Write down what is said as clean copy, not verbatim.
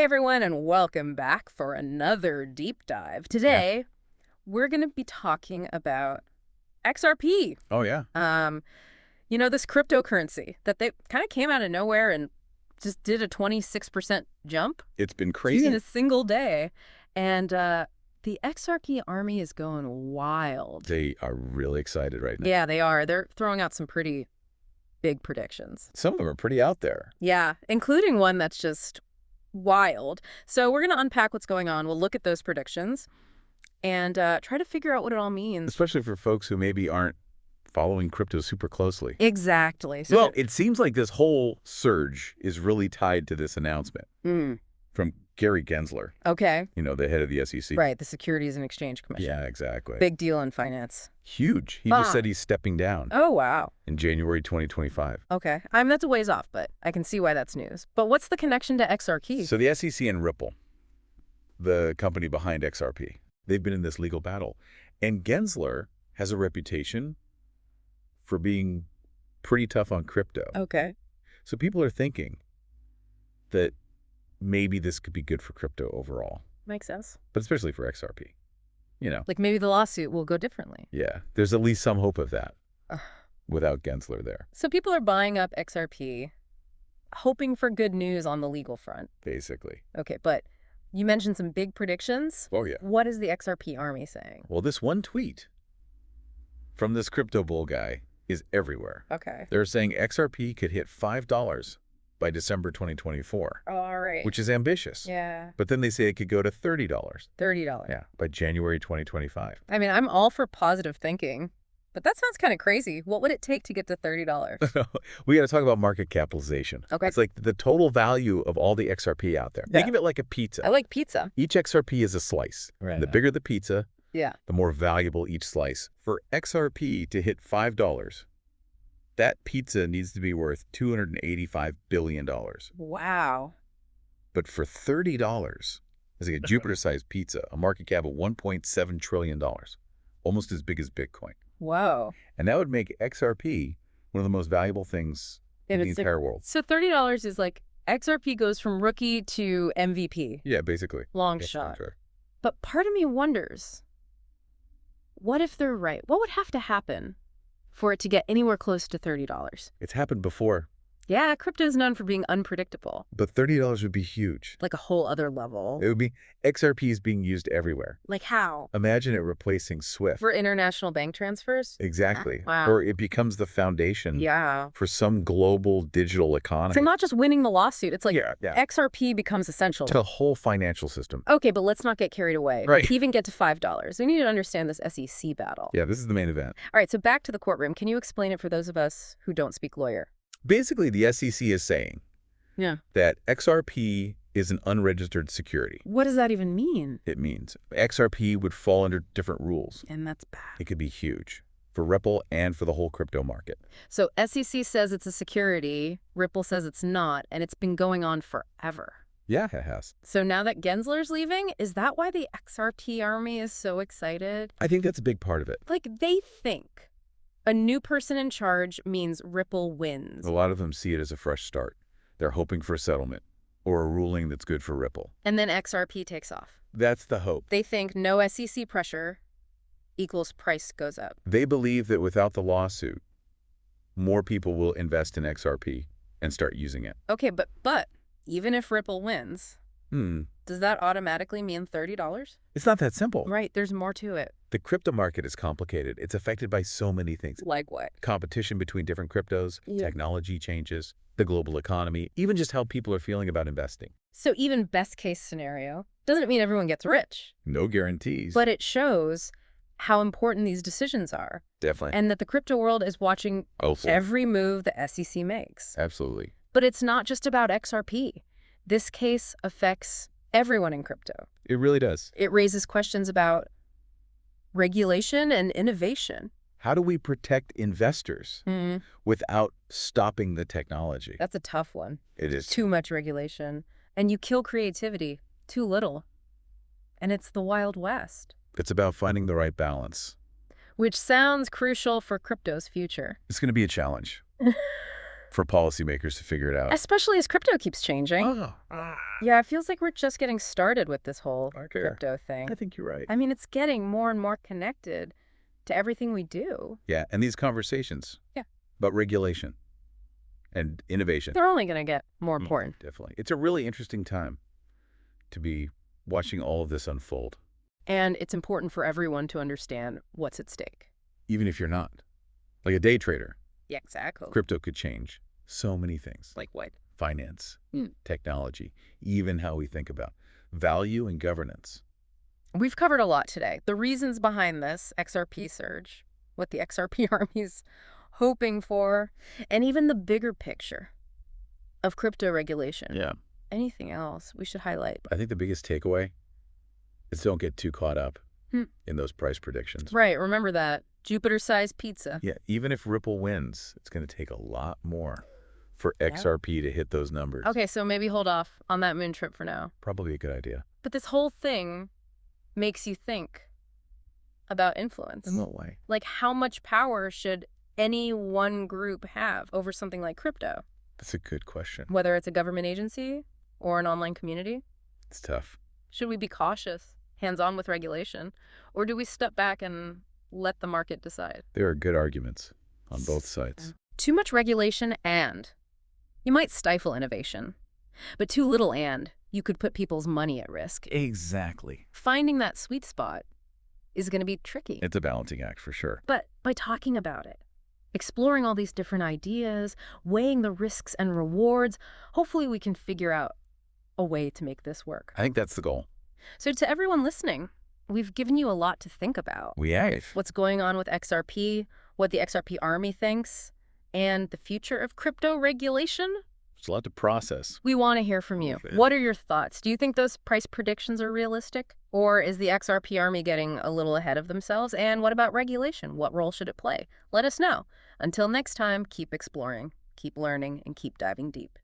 Hey everyone, and welcome back for another deep dive. Today, we're going to be talking about XRP. Oh, yeah. This cryptocurrency that they kind of came out of nowhere and just did a 26% jump It's been in crazy. a single day. And the XRP Army is going wild. They are really excited right now. Yeah, they are. They're throwing out some pretty big predictions. Some of them are pretty out there. Yeah, including one that's just wild. So we're going to unpack what's going on. We'll look at those predictions and try to figure out what it all means. Especially for folks who maybe aren't following crypto super closely. Exactly. So Well, it seems like this whole surge is really tied to this announcement from Gary Gensler, okay. the head of the SEC. Right, the Securities and Exchange Commission. Yeah, exactly. Big deal in finance. Huge. He just said he's stepping down Oh, wow. in January 2025. Okay. That's a ways off, but I can see why that's news. But what's the connection to XRP? So the SEC and Ripple, the company behind XRP, they've been in this legal battle. And Gensler has a reputation for being pretty tough on crypto. Okay. So people are thinking that maybe this could be good for crypto overall, Makes sense. but especially for XRP. Like maybe the lawsuit will go differently. Yeah, there's at least some hope of that Ugh. without Gensler there, So people are buying up XRP, hoping for good news on the legal front. basically. Okay, but you mentioned some big predictions. Oh, yeah. What is the XRP Army saying? Well, this one tweet from this crypto bull guy is everywhere. Okay. They're saying XRP could hit $5 by December 2024, All right. which is ambitious. Yeah. But then they say it could go to $30. $30. Yeah, by January 2025. I mean, I'm all for positive thinking, but that sounds kind of crazy. What would it take to get to $30? We got to talk about market capitalization. Okay. It's like the total value of all the XRP out there. Yeah. Think of it like a pizza. I like pizza. Each XRP is a slice. Right. The bigger the pizza, Yeah. the more valuable each slice. For XRP to hit $5, that pizza needs to be worth $285 billion. Wow. But for $30, it's like a Jupiter-sized pizza, a market cap of $1.7 trillion, almost as big as Bitcoin. Whoa. And that would make XRP one of the most valuable things in the entire world. So $30 is like XRP goes from rookie to MVP. Yeah, basically. Long That's shot. fair. But part of me wonders, what if they're right? What would have to happen for it to get anywhere close to $30? It's happened before, Yeah, crypto is known for being unpredictable, but $30 would be huge. like a whole other level. It would be XRP is being used everywhere. Like how? Imagine it replacing SWIFT. For international bank transfers? Exactly. Wow. Or it becomes the foundation Yeah. for some global digital economy. So not just winning the lawsuit, it's like yeah. XRP becomes essential. To the whole financial system. Okay, but let's not get carried away. Right. To even get to $5, we need to understand this SEC battle. Yeah, this is the main event. All right, so back to the courtroom. Can you explain it for those of us who don't speak lawyer? Basically, the SEC is saying Yeah. that XRP is an unregistered security. What does that even mean? It means XRP would fall under different rules. And that's bad. It could be huge for Ripple and for the whole crypto market. So SEC says it's a security, Ripple says it's not, and it's been going on forever. Yeah, it has. So now that Gensler's leaving, is that why the XRP Army is so excited? I think that's a big part of it. Like, they think a new person in charge means Ripple wins. A lot of them see it as a fresh start. They're hoping for a settlement or a ruling that's good for Ripple. And then XRP takes off. That's the hope. They think no SEC pressure equals price goes up. They believe that without the lawsuit, more people will invest in XRP and start using it. Okay, but even if Ripple wins, does that automatically mean $30? It's not that simple. Right, there's more to it. The crypto market is complicated. It's affected by so many things. Like what? Competition between different cryptos, Yeah. technology changes, the global economy, even just how people are feeling about investing. So even best case scenario doesn't mean everyone gets rich, No guarantees. but it shows how important these decisions are definitely. and that the crypto world is watching every move the SEC makes. Absolutely. But it's not just about XRP. This case affects everyone in crypto. It really does. It raises questions about regulation and innovation. How do we protect investors without stopping the technology? That's a tough one. It is. Too much regulation. And you kill creativity. Too little. And it's the Wild West. It's about finding the right balance. Which sounds crucial for crypto's future. It's going to be a challenge. for policymakers to figure it out. Especially as crypto keeps changing. Oh, Yeah, it feels like we're just getting started with this whole okay. crypto thing. I think you're right. I mean, it's getting more and more connected to everything we do. Yeah, and these conversations about regulation and innovation. They're only going to get more important. Definitely. It's a really interesting time to be watching all of this unfold. And it's important for everyone to understand what's at stake. Even if you're not. Like a day trader, Yeah, exactly. crypto could change so many things. Like what? Finance, technology, even how we think about value and governance. We've covered a lot today. The reasons behind this XRP surge, what the XRP Army's hoping for, and even the bigger picture of crypto regulation. Yeah. Anything else we should highlight? I think the biggest takeaway is don't get too caught up in those price predictions. Right. Remember that. Jupiter-sized pizza. Yeah, even if Ripple wins, it's going to take a lot more for XRP to hit those numbers. Okay, so maybe hold off on that moon trip for now. Probably a good idea. But this whole thing makes you think about influence. In what way? Like, how much power should any one group have over something like crypto? That's a good question. Whether it's a government agency or an online community? It's tough. Should we be cautious, hands-on with regulation, or do we step back and let the market decide? There are good arguments on both sides. Too much regulation and you might stifle innovation, but too little and you could put people's money at risk. Exactly. Finding that sweet spot is going to be tricky. It's a balancing act for sure. But by talking about it, exploring all these different ideas, weighing the risks and rewards, hopefully we can figure out a way to make this work. I think that's the goal. So to everyone listening, we've given you a lot to think about. We have. What's going on with XRP, what the XRP Army thinks, and the future of crypto regulation. It's a lot to process. We want to hear from you. Okay. What are your thoughts? Do you think those price predictions are realistic? Or is the XRP Army getting a little ahead of themselves? And what about regulation? What role should it play? Let us know. Until next time, keep exploring, keep learning, and keep diving deep.